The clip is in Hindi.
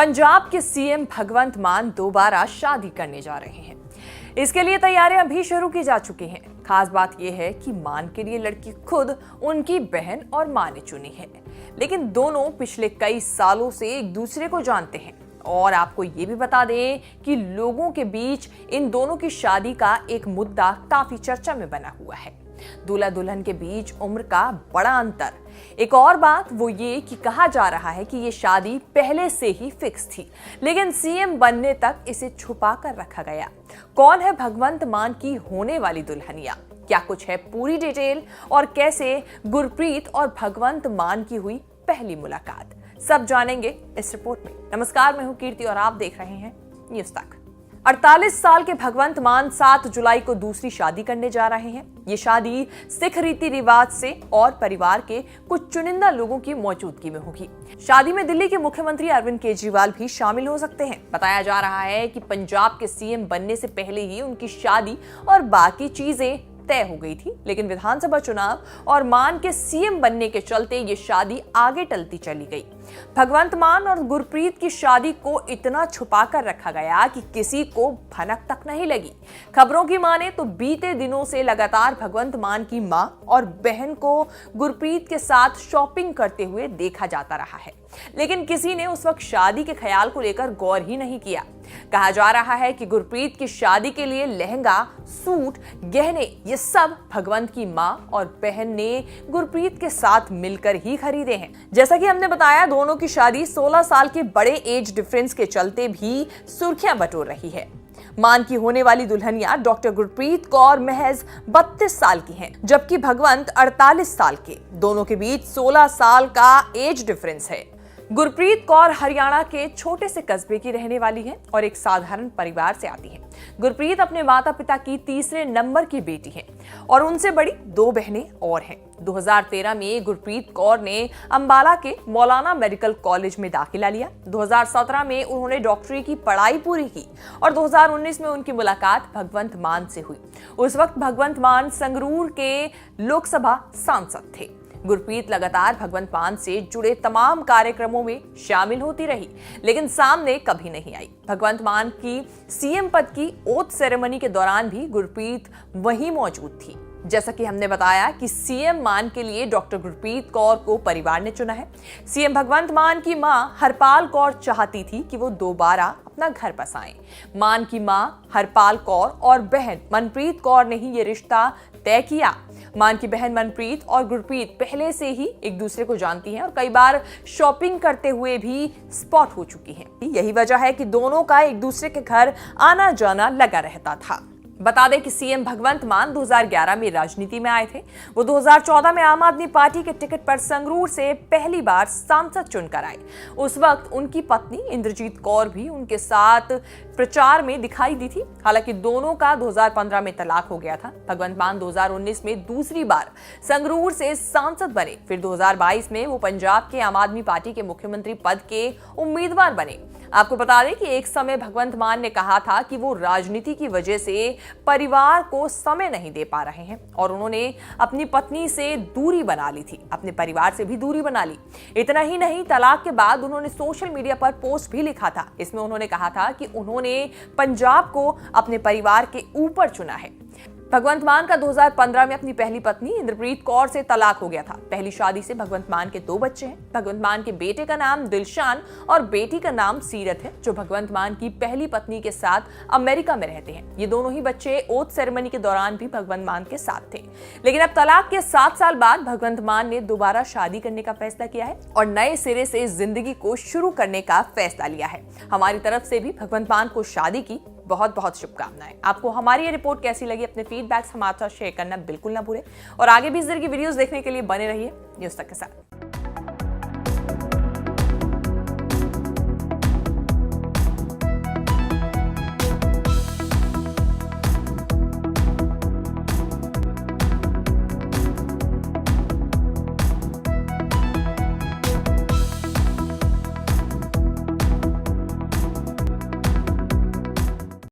पंजाब के सीएम भगवंत मान दोबारा शादी करने जा रहे हैं। इसके लिए तैयारियां भी शुरू की जा चुकी हैं। खास बात यह है कि मान के लिए लड़की खुद उनकी बहन और मां ने चुनी है, लेकिन दोनों पिछले कई सालों से एक दूसरे को जानते हैं। और आपको ये भी बता दें कि लोगों के बीच इन दोनों की शादी का एक मुद्दा काफी चर्चा में बना हुआ है। दूल्हा दुल्हन के बीच उम्र का बड़ा अंतर। एक और बात वो ये कि कहा जा रहा है कि ये शादी पहले से ही फिक्स थी, लेकिन सीएम बनने तक इसे छुपा कर रखा गया। कौन है भगवंत मान की होने वाली दुल्हनिया, क्या कुछ है पूरी डिटेल, और कैसे गुरप्रीत और भगवंत मान की हुई पहली मुलाकात, सब जानेंगे इस रिपोर्ट में। नमस्कार, मैं हूं कीर्ति और आप देख रहे हैं न्यूज़ तक। 48 साल के भगवंत मान 7 जुलाई को दूसरी शादी करने जा रहे हैं। ये शादी सिख रीति रिवाज से और परिवार के कुछ चुनिंदा लोगों की मौजूदगी में होगी। शादी में दिल्ली के मुख्यमंत्री अरविंद केजरीवाल भी शामिल हो सकते हैं। बताया जा रहा है कि पंजाब के सीएम बनने से पहले ही उनकी शादी और बाकी चीजें तय हो गई थी, लेकिन विधानसभा चुनाव और मान के सीएम बनने के चलते ये शादी आगे टलती चली गई। भगवंत मान और गुरप्रीत की शादी को इतना छुपा कर रखा गया कि किसी को भनक तक नहीं लगी। खबरों की माने तो बीते दिनों से लगातार भगवंत मान की मां और बहन को गुरप्रीत के साथ शॉपिंग करते हुए देखा जाता रहा है, लेकिन किसी ने उस वक्त शादी के ख्याल को लेकर गौर ही नहीं किया। कहा जा रहा है कि गुरप्रीत की शादी के लिए लहंगा, सूट, गहने ये सब भगवंत की मां और बहन ने गुरप्रीत के साथ मिलकर ही खरीदे हैं। जैसा कि हमने बताया, दोनों की शादी 16 साल के बड़े एज डिफरेंस के चलते भी सुर्खियां बटोर रही है। मान की होने वाली दुल्हनिया डॉक्टर गुरप्रीत कौर महज 32 साल की हैं, जबकि भगवंत 48 साल के। दोनों के बीच 16 साल का एज डिफरेंस है। गुरप्रीत कौर हरियाणा के छोटे से कस्बे की रहने वाली है और एक साधारण परिवार से आती है। गुरप्रीत अपने माता पिता की तीसरे नंबर की बेटी है और उनसे बड़ी 2 बहनें और हैं। 2013 में गुरप्रीत कौर ने अंबाला के मौलाना मेडिकल कॉलेज में दाखिला लिया। 2017 में उन्होंने डॉक्टरी की पढ़ाई पूरी की और 2019 में उनकी मुलाकात भगवंत मान से हुई। उस वक्त भगवंत मान संगरूर के लोकसभा सांसद थे। गुरप्रीत लगातार भगवंत मान से जुड़े तमाम कार्यक्रमों में शामिल होती रही, लेकिन सामने कभी नहीं आई। भगवंत मान की सीएम पद की ओथ सेरेमनी के दौरान भी गुरप्रीत वहीं मौजूद थी। जैसा कि हमने बताया कि सीएम मान के लिए डॉक्टर गुरप्रीत कौर को परिवार ने चुना है। सीएम भगवंत मान की मां हरपाल कौर चाहती थी कि वो दोबारा अपना घर बसाएं। मान की मां हरपाल कौर और बहन मनप्रीत कौर ने ही ये रिश्ता तय किया। मान की बहन मनप्रीत और गुरप्रीत पहले से ही एक दूसरे को जानती हैं और कई बार शॉपिंग करते हुए भी स्पॉट हो चुकी हैं। यही वजह है कि दोनों का एक दूसरे के घर आना जाना लगा रहता था। बता दें कि सीएम भगवंत मान 2011 में राजनीति में आए थे। वो 2014 में आम आदमी पार्टी के टिकट पर संगरूर से पहली बार सांसद चुनकर आए। उस वक्त उनकी पत्नी इंद्रजीत कौर भी उनके साथ प्रचार में दिखाई दी थी। हालांकि दोनों का 2015 में तलाक हो गया था। भगवंत मान 2019 में दूसरी बार संगरूर से सांसद बने। फिर 2022 में वो पंजाब के आम आदमी पार्टी के मुख्यमंत्री पद के उम्मीदवार बने। आपको बता दें कि एक समय भगवंत मान ने कहा था कि वो राजनीति की वजह से परिवार को समय नहीं दे पा रहे हैं और उन्होंने अपनी पत्नी से दूरी बना ली थी, अपने परिवार से भी दूरी बना ली। इतना ही नहीं, तलाक के बाद उन्होंने सोशल मीडिया पर पोस्ट भी लिखा था। इसमें उन्होंने कहा था कि उन्होंने पंजाब को अपने परिवार के ऊपर चुना है। भगवंत मान का 2015 में अपनी पहली पत्नी इंद्रप्रीत कौर से तलाक हो गया था। पहली शादी से भगवंत मान के 2 बच्चे हैं। भगवंत मान के बेटे का नाम दिलशान और बेटी का नाम सीरत है, जो भगवंत मान की पहली पत्नी के साथ अमेरिका में रहते हैं। ये दोनों ही बच्चे ओथ सेरेमनी के दौरान भी भगवंत मान के साथ थे। लेकिन अब तलाक के 7 साल बाद भगवंत मान ने दोबारा शादी करने का फैसला किया है और नए सिरे से जिंदगी को शुरू करने का फैसला लिया है। हमारी तरफ से भी भगवंत मान को शादी की बहुत बहुत शुभकामनाएं। आपको हमारी ये रिपोर्ट कैसी लगी, अपने फीडबैक्स हमारे साथ शेयर करना बिल्कुल ना भूलें और आगे भी इस तरह की वीडियोस देखने के लिए बने रहिए न्यूज़ तक के साथ।